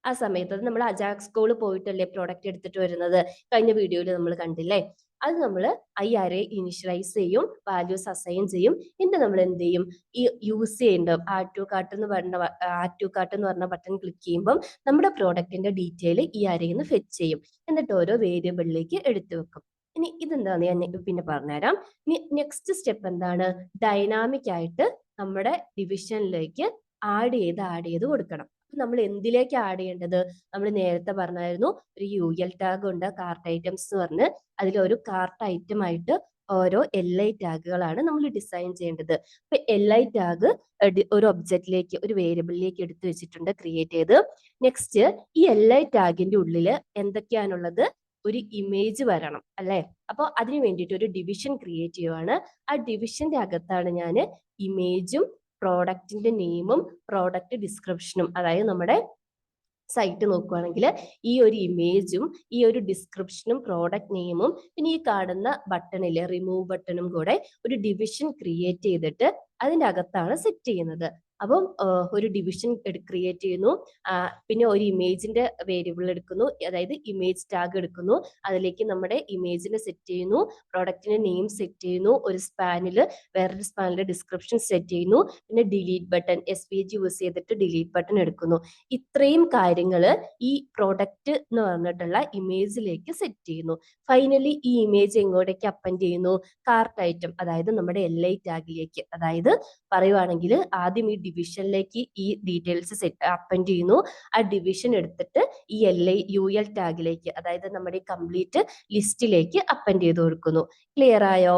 അത് നമ്മൾ അജാക്സ് കോൾ പോയിട്ടല്ലേ പ്രോഡക്റ്റ് എടുത്തിട്ട് വരുന്നത്? കഴിഞ്ഞ വീഡിയോയിൽ നമ്മൾ കണ്ടില്ലേ? അത് നമ്മൾ ഈ അറേ ഇനിഷ്യലൈസ് ചെയ്യും, വാല്യൂസ് അസൈൻ ചെയ്യും. എന്നിട്ട് നമ്മൾ എന്ത് ചെയ്യും? ഈ യൂസ് ചെയ്യേണ്ട ആഡ് ടു കാർട്ട് എന്ന് പറഞ്ഞ ബട്ടൺ ക്ലിക്ക് ചെയ്യുമ്പോൾ നമ്മുടെ പ്രോഡക്റ്റിന്റെ ഡീറ്റെയിൽ ഈ അരയിൽ നിന്ന് ഫെച്ച് ചെയ്യും. എന്നിട്ട് ഓരോ വേരിയബിളിലേക്ക് എടുത്തു വെക്കും. ഇനി ഇതെന്താന്ന് ഞാൻ പിന്നെ പറഞ്ഞുതരാം. ഇനി നെക്സ്റ്റ് സ്റ്റെപ്പ് എന്താണ്? ഡൈനാമിക് ആയിട്ട് നമ്മുടെ ഡിവിഷനിലേക്ക് ആഡ് ചെയ്ത് കൊടുക്കണം. നമ്മൾ എന്തിലേക്ക് ആഡ് ചെയ്യേണ്ടത്? നമ്മൾ നേരത്തെ പറഞ്ഞായിരുന്നു, ഒരു UL ടാഗ് ഉണ്ട്, കാർട്ട് ഐറ്റംസ് എന്ന് പറഞ്ഞ്. അതിലൊരു കാർട്ട് ഐറ്റം ആയിട്ട് ഓരോ LI ടാഗുകളാണ് നമ്മൾ ഡിസൈൻ ചെയ്യേണ്ടത്. അപ്പൊ LI ടാഗ് ഒരു ഒബ്ജക്റ്റിലേക്ക്, ഒരു വേരിയബിളിലേക്ക് എടുത്തു വെച്ചിട്ടുണ്ട്, ക്രിയേറ്റ് ചെയ്ത്. നെക്സ്റ്റ് ഈ LI ടാഗിന്റെ ഉള്ളിൽ എന്തൊക്കെയാണുള്ളത്? ഒരു ഇമേജ് വരണം അല്ലെ? അപ്പോൾ അതിന് വേണ്ടിയിട്ട് ഒരു ഡിവിഷൻ ക്രിയേറ്റ് ചെയ്യുവാണ്. ആ ഡിവിഷന്റെ അകത്താണ് ഞാൻ ഇമേജും പ്രോഡക്റ്റിന്റെ നെയിമും പ്രോഡക്റ്റ് ഡിസ്ക്രിപ്ഷനും, അതായത് നമ്മുടെ സൈറ്റ് നോക്കുകയാണെങ്കിൽ ഈ ഒരു ഇമേജും ഈ ഒരു ഡിസ്ക്രിപ്ഷനും പ്രോഡക്റ്റ് നെയിമും പിന്നെ ഈ കാണുന്ന ബട്ടണിലെ റിമൂവ് ബട്ടണും കൂടെ ഒരു ഡിവിഷൻ ക്രിയേറ്റ് ചെയ്തിട്ട് അതിന്റെ അകത്താണ് സെറ്റ് ചെയ്യുന്നത്. അപ്പം ഒരു ഡിവിഷൻ ക്രിയേറ്റ് ചെയ്യുന്നു, പിന്നെ ഒരു ഇമേജിന്റെ വേരിയബിൾ എടുക്കുന്നു, അതായത് ഇമേജ് ടാഗ് എടുക്കുന്നു, അതിലേക്ക് നമ്മുടെ ഇമേജിനെ സെറ്റ് ചെയ്യുന്നു, പ്രോഡക്റ്റിന്റെ നെയിം സെറ്റ് ചെയ്യുന്നു, ഒരു സ്പാനിൽ വേറൊരു സ്പാനിലെ ഡിസ്ക്രിപ്ഷൻ സെറ്റ് ചെയ്യുന്നു, പിന്നെ ഡിലീറ്റ് ബട്ടൺ SVG യൂസ് ചെയ്തിട്ട് ഡിലീറ്റ് ബട്ടൺ എടുക്കുന്നു. ഇത്രയും കാര്യങ്ങൾ ഈ പ്രോഡക്റ്റ് എന്ന് പറഞ്ഞിട്ടുള്ള ഇമേജിലേക്ക് സെറ്റ് ചെയ്യുന്നു. ഫൈനലി ഈ ഇമേജ് എങ്ങോട്ടേക്ക് അപ്പൻഡ് ചെയ്യുന്നു? കാർട്ട് ഐറ്റം, അതായത് നമ്മുടെ LI ടാഗിലേക്ക്. അതായത് പറയുവാണെങ്കിൽ ആദ്യം ഈ ഡിവിഷനിലേക്ക് ഈ ഡീറ്റെയിൽസ് സെറ്റ് അപ്പൻഡ് ചെയ്യുന്നു. ആ ഡിവിഷൻ എടുത്തിട്ട് ഈ UL ടാഗിലേക്ക്, അതായത് നമ്മുടെ കംപ്ലീറ്റ് ലിസ്റ്റിലേക്ക് അപ്പൻഡ് ചെയ്ത് കൊടുക്കുന്നു. ക്ലിയർ ആയോ?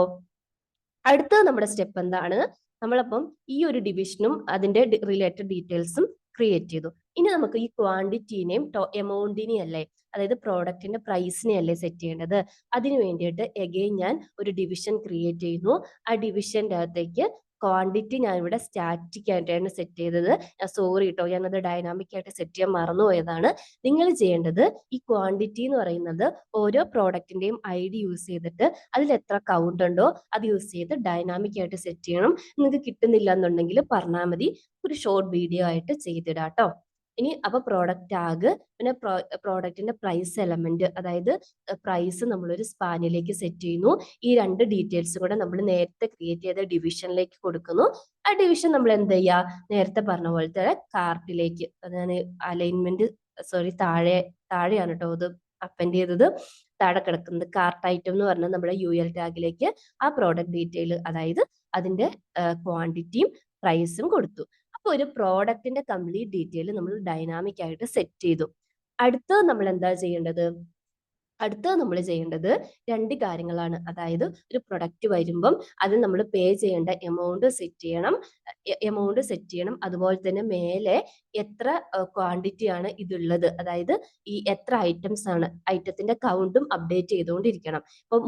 അടുത്ത നമ്മുടെ സ്റ്റെപ്പ് എന്താണ്? നമ്മളപ്പം ഈ ഒരു ഡിവിഷനും അതിന്റെ റിലേറ്റഡ് ഡീറ്റെയിൽസും ക്രിയേറ്റ് ചെയ്തു. ഇനി നമുക്ക് ഈ ക്വാണ്ടിറ്റീനെയും എമൗണ്ടിനെയും അല്ലേ, അതായത് പ്രോഡക്റ്റിന്റെ പ്രൈസിനെ അല്ലേ സെറ്റ് ചെയ്യേണ്ടത്. അതിന് വേണ്ടിയിട്ട് എഗെയിൻ ഞാൻ ഒരു ഡിവിഷൻ ക്രിയേറ്റ് ചെയ്യുന്നു. ആ ഡിവിഷന്റെ അകത്തേക്ക് ക്വാണ്ടിറ്റി ഞാൻ ഇവിടെ സ്റ്റാറ്റിക് ആയിട്ടാണ് സെറ്റ് ചെയ്തത്. സോറി കേട്ടോ, ഞാനത് ഡൈനാമിക് ആയിട്ട് സെറ്റ് ചെയ്യാൻ മറന്നുപോയതാണ്. നിങ്ങൾ ചെയ്യേണ്ടത് ഈ ക്വാണ്ടിറ്റി എന്ന് പറയുന്നത് ഓരോ പ്രോഡക്റ്റിന്റെയും ID യൂസ് ചെയ്തിട്ട് അതിൽ എത്ര കൗണ്ട് ഉണ്ടോ അത് യൂസ് ചെയ്ത് ഡൈനാമിക് ആയിട്ട് സെറ്റ് ചെയ്യണം. നിങ്ങൾക്ക് കിട്ടുന്നില്ല എന്നുണ്ടെങ്കിൽ പറഞ്ഞാൽ മതി, ഒരു ഷോർട്ട് വീഡിയോ ആയിട്ട് ചെയ്തിടാം കേട്ടോ. ഇനി അപ്പൊ പ്രോഡക്റ്റ് ടാഗ്, പിന്നെ പ്രോഡക്റ്റിന്റെ പ്രൈസ് എലമെന്റ്, അതായത് പ്രൈസ് നമ്മളൊരു സ്പാനിലേക്ക് സെറ്റ് ചെയ്യുന്നു. ഈ രണ്ട് ഡീറ്റെയിൽസ് കൂടെ നമ്മൾ നേരത്തെ ക്രിയേറ്റ് ചെയ്ത ഡിവിഷനിലേക്ക് കൊടുക്കുന്നു. ആ ഡിവിഷൻ നമ്മൾ എന്ത് ചെയ്യുക, നേരത്തെ പറഞ്ഞ പോലത്തെ കാർട്ടിലേക്ക്, അതാണ് അലൈൻമെന്റ്, സോറി താഴെയാണ് കേട്ടോ ഇത് അപ്പൻഡ് ചെയ്തത്. താഴെ കിടക്കുന്നത് കാർട്ട് ഐറ്റം എന്ന് പറഞ്ഞാൽ നമ്മുടെ UL ടാഗിലേക്ക് ആ പ്രോഡക്റ്റ് ഡീറ്റെയിൽ, അതായത് അതിന്റെ ക്വാണ്ടിറ്റിയും പ്രൈസും കൊടുത്തു. അപ്പൊ ഒരു പ്രോഡക്റ്റിന്റെ കംപ്ലീറ്റ് ഡീറ്റെയിൽ നമ്മൾ ഡൈനാമിക് ആയിട്ട് സെറ്റ് ചെയ്തു. അടുത്തത് നമ്മൾ എന്താ ചെയ്യേണ്ടത്, രണ്ട് കാര്യങ്ങളാണ്. അതായത് ഒരു പ്രൊഡക്റ്റ് വരുമ്പം അത് നമ്മൾ പേ ചെയ്യേണ്ട എമൗണ്ട് സെറ്റ് ചെയ്യണം. അതുപോലെ തന്നെ മേലെ എത്ര ക്വാണ്ടിറ്റി ആണ് ഇതുള്ളത്, അതായത് ഈ എത്ര ഐറ്റംസ് ആണ്, ഐറ്റത്തിന്റെ കൗണ്ടും അപ്ഡേറ്റ് ചെയ്തുകൊണ്ടിരിക്കണം. ഇപ്പൊ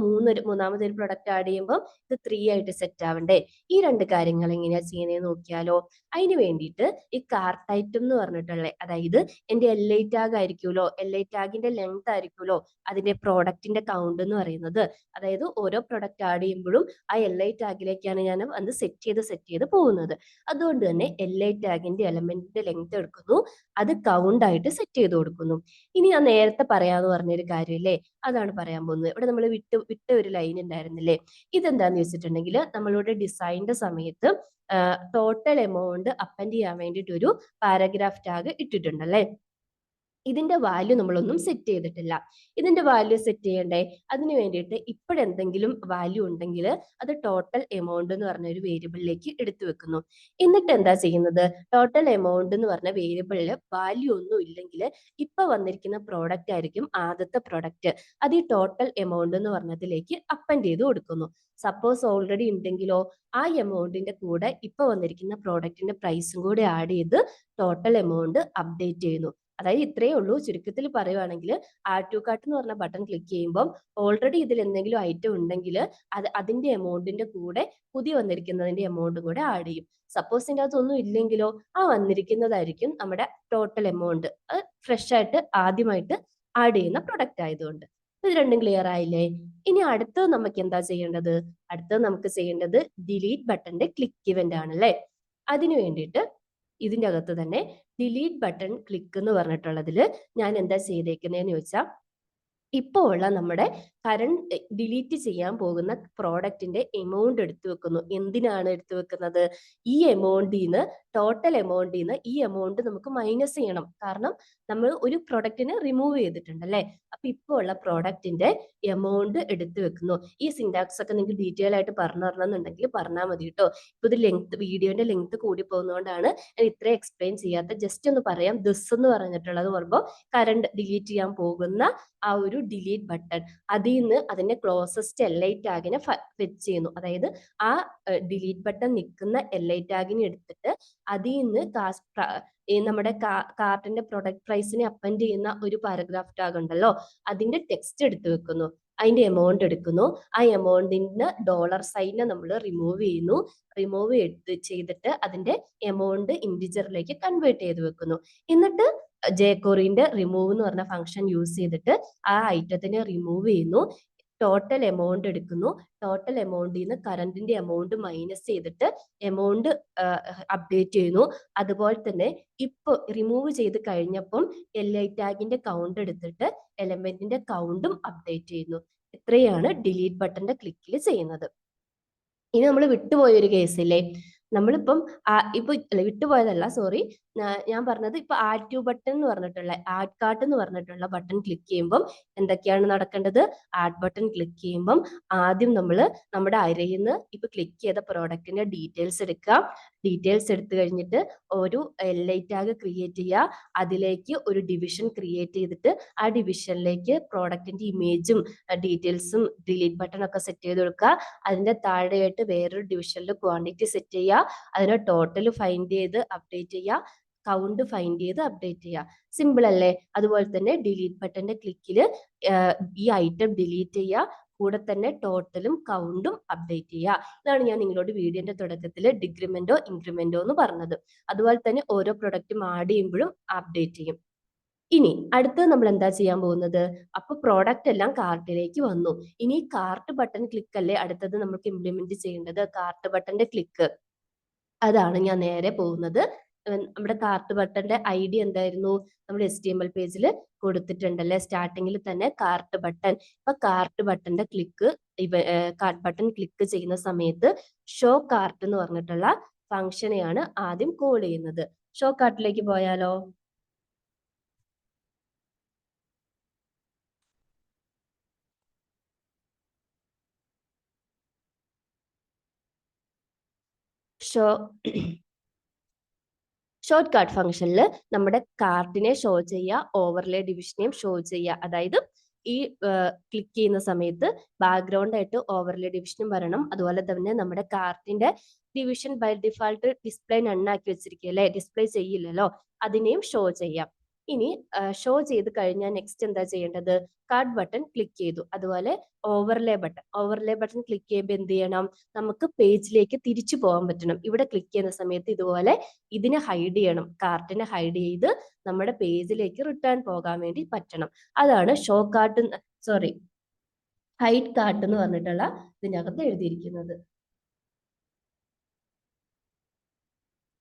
മൂന്നാമതൊരു പ്രൊഡക്റ്റ് ആഡ് ചെയ്യുമ്പോൾ ഇത് 3 ആയിട്ട് സെറ്റ് ആവണ്ടേ. ഈ രണ്ട് കാര്യങ്ങൾ എങ്ങനെയാ ചെയ്യുന്നത് നോക്കിയാലോ. അതിന് വേണ്ടിയിട്ട് ഈ കാർട്ട് ഐറ്റം എന്ന് പറഞ്ഞിട്ടുള്ള, അതായത് എന്റെ LI ടാഗ് ആയിരിക്കുമല്ലോ, LI ടാഗിന്റെ ലെങ്ത് ആയിരിക്കുമല്ലോ അതിന്റെ പ്രോഡക്റ്റിന്റെ കൗണ്ട് എന്ന് പറയുന്നത്. അതായത് ഓരോ പ്രൊഡക്റ്റ് ആഡ് ചെയ്യുമ്പോഴും ആ LI ടാഗിലേക്കാണ് ഞാൻ അത് സെറ്റ് ചെയ്ത് പോകുന്നത്. അതുകൊണ്ട് തന്നെ LI ടാഗിന്റെ എലമെന്റിന്റെ ലെങ്ത് എടുക്കുന്നു, അത് കൗണ്ട് ആയിട്ട് സെറ്റ് ചെയ്ത് കൊടുക്കുന്നു. ഇനി ഞാൻ നേരത്തെ പറയാന്ന് പറഞ്ഞൊരു കാര്യമില്ലേ, അതാണ് പറയാൻ പോകുന്നത്. ഇവിടെ നമ്മൾ വിട്ട ഒരു ലൈൻ ഉണ്ടായിരുന്നില്ലേ, ഇതെന്താന്ന് വെച്ചിട്ടുണ്ടെങ്കിൽ നമ്മളുടെ ഡിസൈനിന്റെ സമയത്ത് ടോട്ടൽ എമൗണ്ട് അപ്പൻഡ് ചെയ്യാൻ വേണ്ടിയിട്ട് ഒരു പാരഗ്രാഫ് ടാഗ് ഇട്ടിട്ടുണ്ടല്ലേ. ഇതിന്റെ വാല്യൂ നമ്മളൊന്നും സെറ്റ് ചെയ്തിട്ടില്ല. ഇതിന്റെ വാല്യൂ സെറ്റ് ചെയ്യണ്ടേ. അതിന് വേണ്ടിയിട്ട് ഇപ്പോഴെന്തെങ്കിലും വാല്യൂ ഉണ്ടെങ്കിൽ അത് ടോട്ടൽ എമൗണ്ട് എന്ന് പറഞ്ഞ ഒരു വേരിയബിളിലേക്ക് എടുത്തു വെക്കുന്നു. എന്നിട്ട് എന്താ ചെയ്യുന്നത്, ടോട്ടൽ എമൗണ്ട് എന്ന് പറഞ്ഞ വേരിയബിളിൽ വാല്യൂ ഒന്നും ഇല്ലെങ്കിൽ ഇപ്പൊ വന്നിരിക്കുന്ന പ്രോഡക്റ്റ് ആയിരിക്കും ആദ്യത്തെ പ്രോഡക്റ്റ്, അത് ഈ ടോട്ടൽ എമൗണ്ട് എന്ന് പറഞ്ഞതിലേക്ക് അപ്പൻഡ് ചെയ്ത് കൊടുക്കുന്നു. സപ്പോസ് ഓൾറെഡി ഉണ്ടെങ്കിലോ ആ എമൗണ്ടിന്റെ കൂടെ ഇപ്പൊ വന്നിരിക്കുന്ന പ്രോഡക്റ്റിന്റെ പ്രൈസും കൂടെ ആഡ് ചെയ്ത് ടോട്ടൽ എമൗണ്ട് അപ്ഡേറ്റ് ചെയ്യുന്നു. അതായത് ഇത്രയേ ഉള്ളൂ. ചുരുക്കത്തിൽ പറയുവാണെങ്കിൽ ആഡ് ടു കാർട്ട് എന്ന് പറഞ്ഞ ബട്ടൺ ക്ലിക്ക് ചെയ്യുമ്പോൾ ഓൾറെഡി ഇതിൽ എന്തെങ്കിലും ഐറ്റം ഉണ്ടെങ്കിൽ അതിന്റെ എമൗണ്ടിന്റെ കൂടെ പുതിയ വന്നിരിക്കുന്നതിന്റെ എമൗണ്ടും കൂടെ ആഡ് ചെയ്യും. സപ്പോസ് ഇതിന്റെ അകത്തൊന്നും ഇല്ലെങ്കിലോ ആ വന്നിരിക്കുന്നതായിരിക്കും നമ്മുടെ ടോട്ടൽ എമൗണ്ട്, അത് ഫ്രഷ് ആയിട്ട് ആദ്യമായിട്ട് ആഡ് ചെയ്യുന്ന പ്രൊഡക്റ്റ് ആയതുകൊണ്ട്. ഇത് രണ്ടും ക്ലിയർ ആയില്ലേ. ഇനി അടുത്തത് നമുക്ക് എന്താ ചെയ്യേണ്ടത്, നമുക്ക് ചെയ്യേണ്ടത് ഡിലീറ്റ് ബട്ടന്റെ ക്ലിക്ക് ഇവന്റ് ആണല്ലേ. അതിനു വേണ്ടിയിട്ട് ഇതിന്റെ അകത്ത് തന്നെ ഡിലീറ്റ് ബട്ടൺ ക്ലിക്ക് എന്ന് പറഞ്ഞിട്ടുള്ളതിൽ ഞാൻ എന്താ ചെയ്തേക്കുന്നതെന്ന് ചോദിച്ചാൽ, ഇപ്പോൾ ഉള്ള നമ്മുടെ കറണ്ട് ഡിലീറ്റ് ചെയ്യാൻ പോകുന്ന പ്രോഡക്റ്റിന്റെ എമൗണ്ട് എടുത്തു വെക്കുന്നു. എന്തിനാണ് എടുത്തു വെക്കുന്നത്, ഈ എമൗണ്ടിൽ നിന്ന്, ടോട്ടൽ എമൗണ്ടിൽ നിന്ന് ഈ എമൗണ്ട് നമുക്ക് മൈനസ് ചെയ്യണം. കാരണം നമ്മൾ ഒരു പ്രൊഡക്റ്റിനെ റിമൂവ് ചെയ്തിട്ടുണ്ടല്ലേ. അപ്പൊ ഇപ്പോൾ ഉള്ള പ്രോഡക്റ്റിന്റെ എമൗണ്ട് എടുത്തു വെക്കുന്നു. ഈ സിന്റാക്സ് ഒക്കെ നിങ്ങൾക്ക് ഡീറ്റെയിൽ ആയിട്ട് പറഞ്ഞു തരണമെന്നുണ്ടെങ്കിൽ പറഞ്ഞാൽ മതി കേട്ടോ. ഇപ്പൊ ഇത് വീഡിയോന്റെ ലെങ്ത് കൂടി പോകുന്നതുകൊണ്ടാണ് ഞാൻ ഇത്രയും എക്സ്പ്ലെയിൻ ചെയ്യാത്ത. ജസ്റ്റ് ഒന്ന് പറയാം. ദിസ് എന്ന് പറഞ്ഞിട്ടുള്ളത് പറയുമ്പോൾ കറണ്ട് ഡിലീറ്റ് ചെയ്യാൻ പോകുന്ന ആ ഒരു ഡിലീറ്റ് ബട്ടൺ, അതിൽ നിന്ന് അതിന്റെ ക്ലോസസ്റ്റ് LI ടാഗിനെ ഫെച്ച് ചെയ്യുന്നു. അതായത് ആ ഡിലീറ്റ് ബട്ടൺ നിൽക്കുന്ന LI ടാഗിനെ എടുത്തിട്ട് അതിൽ നിന്ന് നമ്മുടെ കാർട്ടിന്റെ പ്രൊഡക്റ്റ് പ്രൈസിനെ അപ്പൻഡ് ചെയ്യുന്ന ഒരു പാരഗ്രാഫ് ടാഗ് ഉണ്ടല്ലോ, അതിന്റെ ടെക്സ്റ്റ് എടുത്തു വെക്കുന്നു, അതിന്റെ എമൗണ്ട് എടുക്കുന്നു. ആ എമൗണ്ടിന് $സൈനെ നമ്മൾ റിമൂവ് ചെയ്യുന്നു. ചെയ്തിട്ട് അതിന്റെ എമൗണ്ട് ഇന്റിജറിലേക്ക് കൺവേർട്ട് ചെയ്ത് വെക്കുന്നു. എന്നിട്ട് ജേക്കോറിന്റെ റിമൂവ് എന്ന് പറഞ്ഞ ഫംഗ്ഷൻ യൂസ് ചെയ്തിട്ട് ആ ഐറ്റത്തിനെ റിമൂവ് ചെയ്യുന്നു. ടോട്ടൽ എമൗണ്ട് എടുക്കുന്നു. ടോട്ടൽ എമൗണ്ടിൽ നിന്ന് കറന്റിന്റെ എമൗണ്ട് മൈനസ് ചെയ്തിട്ട് എമൗണ്ട് അപ്ഡേറ്റ് ചെയ്യുന്നു. അതുപോലെ തന്നെ ഇപ്പൊ റിമൂവ് ചെയ്ത് കഴിഞ്ഞപ്പം LI ടാഗിന്റെ കൗണ്ട് എടുത്തിട്ട് എലമെന്റിന്റെ കൗണ്ടും അപ്ഡേറ്റ് ചെയ്യുന്നു. ഇത്രയാണ് ഡിലീറ്റ് ബട്ടന്റെ ക്ലിക്കിൽ ചെയ്യുന്നത്. ഇനി നമ്മൾ വിട്ടുപോയ ഒരു കേസില്ലേ, നമ്മളിപ്പം ഇപ്പൊ വിട്ടുപോയതല്ല, സോറി, ഞാൻ പറഞ്ഞത് ഇപ്പൊ ആഡ് ടു ബട്ടൺ എന്ന് പറഞ്ഞിട്ടുള്ള, ആഡ് കാർട്ട് എന്ന് പറഞ്ഞിട്ടുള്ള ബട്ടൺ ക്ലിക്ക് ചെയ്യുമ്പം എന്തൊക്കെയാണ് നടക്കേണ്ടത്. ആഡ് ബട്ടൺ ക്ലിക്ക് ചെയ്യുമ്പം ആദ്യം നമ്മൾ നമ്മുടെ അരയിൽ നിന്ന് ഇപ്പൊ ക്ലിക്ക് ചെയ്ത പ്രോഡക്റ്റിന്റെ ഡീറ്റെയിൽസ് എടുക്കുക. ഡീറ്റെയിൽസ് എടുത്തു കഴിഞ്ഞിട്ട് ഒരു LI ടാഗ് ക്രിയേറ്റ് ചെയ്യുക. അതിലേക്ക് ഒരു ഡിവിഷൻ ക്രിയേറ്റ് ചെയ്തിട്ട് ആ ഡിവിഷനിലേക്ക് പ്രോഡക്റ്റിന്റെ ഇമേജും ഡീറ്റെയിൽസും ഡിലീറ്റ് ബട്ടൺ ഒക്കെ സെറ്റ് ചെയ്ത് കൊടുക്കുക. അതിന്റെ താഴെയായിട്ട് വേറൊരു ഡിവിഷനിൽ ക്വാണ്ടിറ്റി സെറ്റ് ചെയ്യുക. അതിനെ ടോട്ടൽ ഫൈൻഡ് ചെയ്ത് അപ്ഡേറ്റ് ചെയ്യുക. കൗണ്ട് ഫൈൻഡ് ചെയ്ത് അപ്ഡേറ്റ് ചെയ്യുക. സിമ്പിൾ അല്ലേ? അതുപോലെ തന്നെ ഡിലീറ്റ് ബട്ടന്റെ ക്ലിക്കിൽ ഈ ഐറ്റം ഡിലീറ്റ് ചെയ്യുക. കൂടെ തന്നെ ടോട്ടലും കൗണ്ടും അപ്ഡേറ്റ് ചെയ്യുക. ഇതാണ് ഞാൻ നിങ്ങളോട് വീഡിയോന്റെ തുടക്കത്തിൽ ഡിക്രിമെന്റോ ഇൻക്രിമെന്റോ എന്ന് പറഞ്ഞത്. അതുപോലെ തന്നെ ഓരോ പ്രൊഡക്റ്റും ആഡ് ചെയ്യുമ്പോഴും അപ്ഡേറ്റ് ചെയ്യും. ഇനി അടുത്തത് നമ്മൾ എന്താ ചെയ്യാൻ പോകുന്നത്? അപ്പൊ പ്രോഡക്റ്റ് എല്ലാം കാർട്ടിലേക്ക് വന്നു. ഇനി കാർട്ട് ബട്ടൺ ക്ലിക്ക് അല്ലേ അടുത്തത് നമുക്ക് ഇംപ്ലിമെന്റ് ചെയ്യേണ്ടത്. കാർട്ട് ബട്ടന്റെ ക്ലിക്ക്, അതാണ് ഞാൻ നേരെ പോകുന്നത്. നമ്മുടെ കാർട്ട് ബട്ടന്റെ ID എന്തായിരുന്നു? നമ്മുടെ HTML പേജിൽ കൊടുത്തിട്ടുണ്ടല്ലേ, സ്റ്റാർട്ടിങ്ങിൽ തന്നെ കാർട്ട് ബട്ടൺ. ഇപ്പൊ കാർട്ട് ബട്ടന്റെ ക്ലിക്ക്, കാർട്ട് ബട്ടൺ ക്ലിക്ക് ചെയ്യുന്ന സമയത്ത് ഷോ കാർട്ട് എന്ന് പറഞ്ഞിട്ടുള്ള ഫംഗ്ഷനെയാണ് ആദ്യം കോൾ ചെയ്യുന്നത്. ഷോ കാർട്ടിലേക്ക് പോയാലോ? ഷോർട്ട് കട്ട് ഫംഗ്ഷനിൽ നമ്മുടെ കാർട്ടിനെ ഷോ ചെയ്യുക, ഓവർലേ ഡിവിഷനെയും ഷോ ചെയ്യുക. അതായത് ഈ ക്ലിക്ക് ചെയ്യുന്ന സമയത്ത് ബാക്ക്ഗ്രൗണ്ട് ആയിട്ട് ഓവർലേ ഡിവിഷനും വരണം. അതുപോലെ തന്നെ നമ്മുടെ കാർട്ടിന്റെ ഡിവിഷൻ ബൈ ഡിഫാൾട്ട് ഡിസ്പ്ലേ നണ്ണാക്കി വെച്ചിരിക്കുകയല്ലേ, ഡിസ്പ്ലേ ചെയ്യില്ലല്ലോ, അതിനെയും ഷോ ചെയ്യാം. ഇനി ഷോ ചെയ്ത് കഴിഞ്ഞാൽ നെക്സ്റ്റ് എന്താ ചെയ്യേണ്ടത്? കാർട്ട് ബട്ടൺ ക്ലിക്ക് ചെയ്തു. അതുപോലെ ഓവർലേ ബട്ടൺ ക്ലിക്ക് ചെയ്യുമ്പോൾ എന്ത് ചെയ്യണം? നമുക്ക് പേജിലേക്ക് തിരിച്ചു പോകാൻ പറ്റണം. ഇവിടെ ക്ലിക്ക് ചെയ്യുന്ന സമയത്ത് ഇതുപോലെ ഇതിനെ ഹൈഡ് ചെയ്യണം. കാർട്ടിനെ ഹൈഡ് ചെയ്ത് നമ്മുടെ പേജിലേക്ക് റിട്ടേൺ പോകാൻ വേണ്ടി പറ്റണം. അതാണ് ഹൈഡ് കാർട്ട് എന്ന് പറഞ്ഞിട്ടുള്ള ഇതിനകത്ത് എഴുതിയിരിക്കുന്നത്.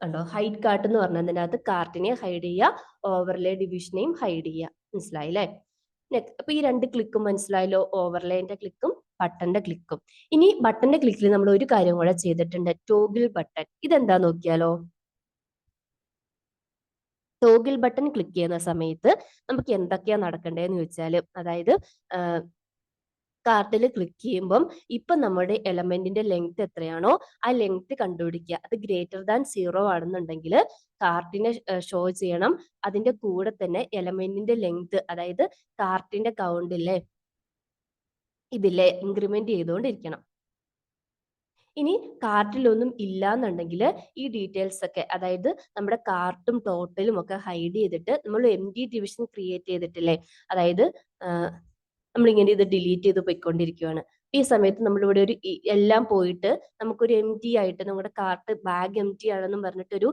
കണ്ടോ? ഹൈഡ് കാർട്ട് എന്ന് പറഞ്ഞതിനകത്ത് കാർട്ടിനെ ഹൈഡ് ചെയ്യുക, ഓവർലേ ഡിവിഷനെയും ഹൈഡ് ചെയ്യുക. മനസ്സിലായില്ലേ? അപ്പൊ ഈ രണ്ട് ക്ലിക്കും മനസ്സിലായല്ലോ, ഓവർലേന്റെ ക്ലിക്കും ബട്ടന്റെ ക്ലിക്കും. ഇനി ബട്ടന്റെ ക്ലിക്കിൽ നമ്മൾ ഒരു കാര്യം കൂടെ ചെയ്തിട്ടുണ്ട്, ടോഗിൾ ബട്ടൺ. ഇതെന്താ നോക്കിയാലോ? ടോഗിൾ ബട്ടൺ ക്ലിക്ക് ചെയ്യുന്ന സമയത്ത് നമുക്ക് എന്തൊക്കെയാ നടക്കേണ്ടതെന്ന് ചോദിച്ചാൽ, അതായത് കാർട്ടിൽ ക്ലിക്ക് ചെയ്യുമ്പം ഇപ്പൊ നമ്മുടെ എലമെന്റിന്റെ ലെങ്ത് എത്രയാണോ ആ ലെങ്ത് കണ്ടുപിടിക്കുക. അത് ഗ്രേറ്റർ ദാൻ 0 ആണെന്നുണ്ടെങ്കിൽ കാർട്ടിനെ ഷോ ചെയ്യണം. അതിന്റെ കൂടെ തന്നെ എലമെന്റിന്റെ ലെങ്ത്, അതായത് കാർട്ടിന്റെ കൗണ്ടില്ലേ, ഇതിലെ ഇൻക്രിമെന്റ് ചെയ്തുകൊണ്ടിരിക്കണം. ഇനി കാർട്ടിലൊന്നും ഇല്ല എന്നുണ്ടെങ്കിൽ ഈ ഡീറ്റെയിൽസ് ഒക്കെ, അതായത് നമ്മുടെ കാർട്ടും ടോട്ടലും ഒക്കെ ഹൈഡ് ചെയ്തിട്ട് നമ്മൾ empty ഡിവിഷൻ ക്രിയേറ്റ് ചെയ്തിട്ടില്ലേ, അതായത് നമ്മളിങ്ങനെ ഇത് ഡിലീറ്റ് ചെയ്ത് പോയിക്കൊണ്ടിരിക്കുകയാണ്. ഈ സമയത്ത് നമ്മളിവിടെ ഒരു എല്ലാം പോയിട്ട് നമുക്കൊരു ആയിട്ട് നമ്മുടെ കാർട്ട് ബാഗ് ആണെന്നും പറഞ്ഞിട്ടൊരു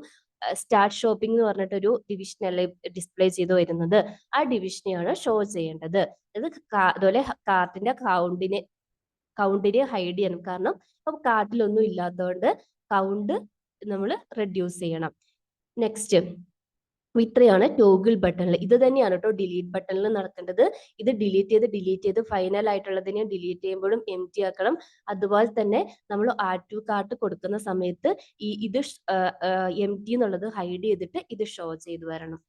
സ്റ്റാർട്ട് ഷോപ്പിംഗ് എന്ന് പറഞ്ഞിട്ടൊരു ഡിവിഷനല്ലേ ഡിസ്പ്ലേ ചെയ്ത് വരുന്നത്. ആ ഡിവിഷനെയാണ് ഷോ ചെയ്യേണ്ടത്. അത് അതുപോലെ കാർട്ടിന്റെ കൗണ്ടിനെ ഹൈഡ് ചെയ്യണം. കാരണം ഇപ്പം കാർട്ടിലൊന്നും ഇല്ലാത്തതുകൊണ്ട് കൗണ്ട് നമ്മൾ റെഡ്യൂസ് ചെയ്യണം. നെക്സ്റ്റ്, ഇത്രയാണ് ടോഗിൾ ബട്ടണിൽ. ഇത് തന്നെയാണ് കേട്ടോ ഡിലീറ്റ് ബട്ടണിൽ നടക്കേണ്ടത്. ഇത് ഡിലീറ്റ് ചെയ്ത് ഫൈനൽ ആയിട്ടുള്ളതിനെ ഡിലീറ്റ് ചെയ്യുമ്പോഴും എംറ്റി ആക്കണം. അതുപോലെ തന്നെ നമ്മൾ ആഡ് ടു കാർട്ട് കൊടുക്കുന്ന സമയത്ത് ഇത് എംറ്റി എന്നുള്ളത് ഹൈഡ് ചെയ്തിട്ട് ഇത് ഷോ ചെയ്ത് വരണം.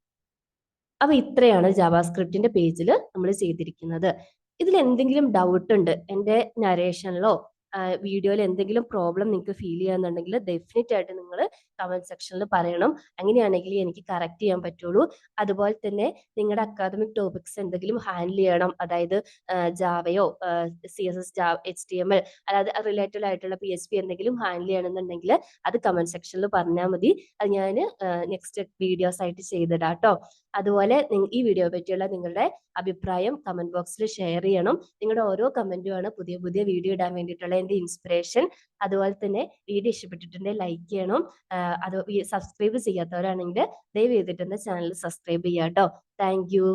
അപ്പൊ ഇത്രയാണ് ജാവാസ്ക്രിപ്റ്റിന്റെ പേജിൽ നമ്മൾ ചെയ്തിരിക്കുന്നത്. ഇതിൽ എന്തെങ്കിലും ഡൗട്ട് ഉണ്ട്, എൻ്റെ നരേഷനിലോ വീഡിയോയിൽ എന്തെങ്കിലും പ്രോബ്ലം നിങ്ങൾക്ക് ഫീൽ ചെയ്യാന്നുണ്ടെങ്കിൽ ഡെഫിനറ്റ് ആയിട്ട് നിങ്ങൾ കമന്റ് സെക്ഷനിൽ പറയണം. അങ്ങനെയാണെങ്കിൽ എനിക്ക് കറക്റ്റ് ചെയ്യാൻ പറ്റുള്ളൂ. അതുപോലെ തന്നെ നിങ്ങളുടെ അക്കാദമിക് ടോപ്പിക്സ് എന്തെങ്കിലും ഹാൻഡിൽ ചെയ്യണം, അതായത് ജാവയോ CSS HTML അതായത് റിലേറ്റഡ് ആയിട്ടുള്ള PHP എന്തെങ്കിലും ഹാൻഡിൽ ചെയ്യണമെന്നുണ്ടെങ്കിൽ അത് കമന്റ് സെക്ഷനിൽ പറഞ്ഞാൽ മതി. അത് ഞാൻ നെക്സ്റ്റ് വീഡിയോസ് ആയിട്ട് ചെയ്തിടാം കേട്ടോ. അതുപോലെ ഈ വീഡിയോ പറ്റിയുള്ള നിങ്ങളുടെ അഭിപ്രായം കമന്റ് ബോക്സിൽ ഷെയർ ചെയ്യണം. നിങ്ങളുടെ ഓരോ കമന്റുമാണ് പുതിയ പുതിയ വീഡിയോ ഇടാൻ വേണ്ടിയിട്ടുള്ള എൻ്റെ ഇൻസ്പിറേഷൻ. അതുപോലെ തന്നെ വീഡിയോ ഇഷ്ടപ്പെട്ടിട്ടുണ്ടെങ്കിൽ ലൈക്ക് ചെയ്യണം. അത് സബ്സ്ക്രൈബ് ചെയ്യാത്തവരാണെങ്കിൽ ദയവ് ചെയ്തിട്ട് ചാനൽ സബ്സ്ക്രൈബ് ചെയ്യാം കേട്ടോ. Thank you.